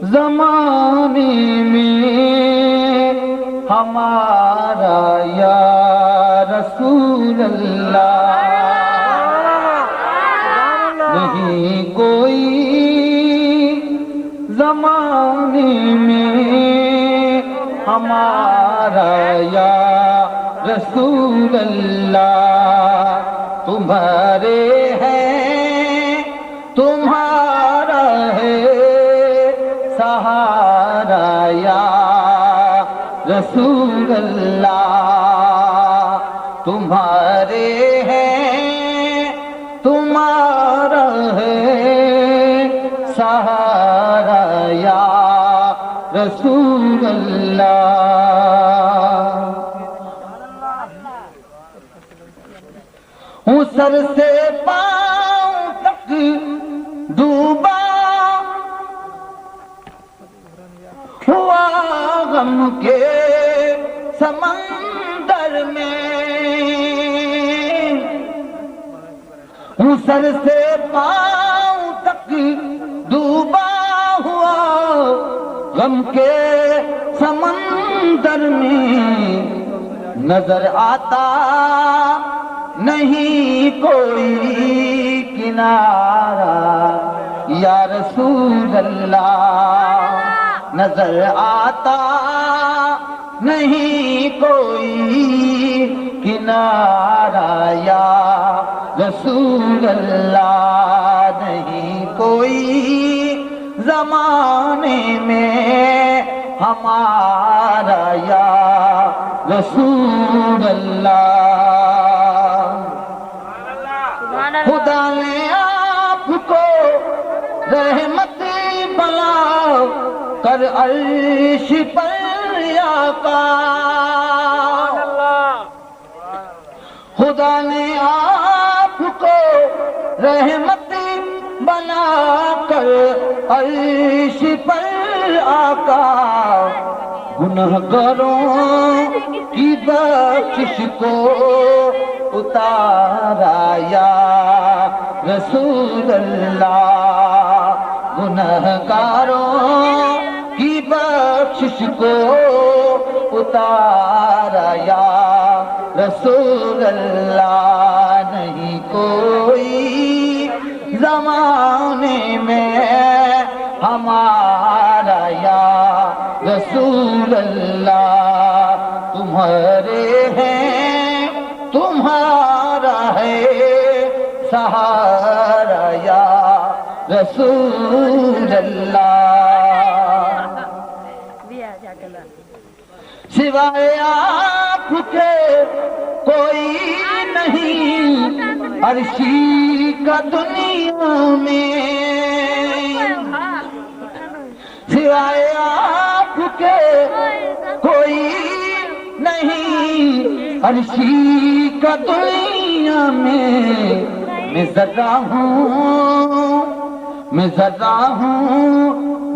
زمانے میں ہمارا یا رسول اللہ نہیں کوئی زمانے میں ہمارا یا رسول اللہ تمہارے ہیں تمہارا ہے سہارا یا رسول اللہ تمہارے ہیں تمہارا ہے سہارا یا رسول اللہ ہوں سر سے پاؤں تک ڈوبا ہوا غم کے سمندر میں ہوں سر سے پاؤں تک ڈوبا ہوا غم کے سمندر میں نظر آتا نہیں کوئی کنارہ یا رسول اللہ نظر آتا نہیں کوئی کنارہ یا رسول اللہ نہیں کوئی زمانے میں ہمارا یا رسول اللہ خدا نے آپ کو رحمت بنا کر عرش پر آقا خدا نے آپ کو رحمت بنا کر عرش پر آقا گنہگاروں کی بخشش کو اتارا یا رسول اللہ گنہگاروں کی بخشش کو اتارا یا رسول اللہ نہیں کوئی زمانے میں ہمارا یا رسول اللہ تمہارے ہیں تمہارا ہے سہارا یا رسول اللہ سوائے آپ کے کوئی نہیں عرشی کا دنیا میں سوائے آپ کے کوئی نہیں عرشی کا دنیا میں ذرا ہوں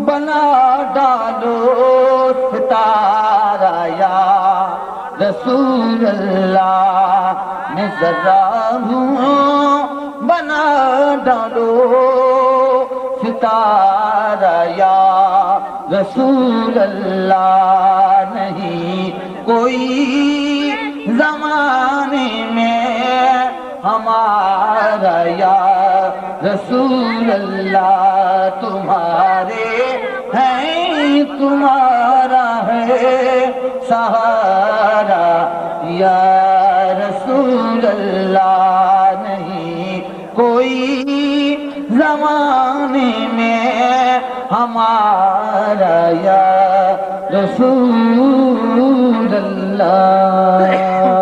بنا ڈالو ستارہ یا رسول اللہ میں ذرا ہوں بنا ڈالو ستارہ یا رسول اللہ نہیں کوئی زمانے میں ہمارا یا رسول اللہ تمہارے ہیں تمہارا ہے سہارا یا رسول اللہ نہیں کوئی زمانے میں ہمارا یا رسول اللہ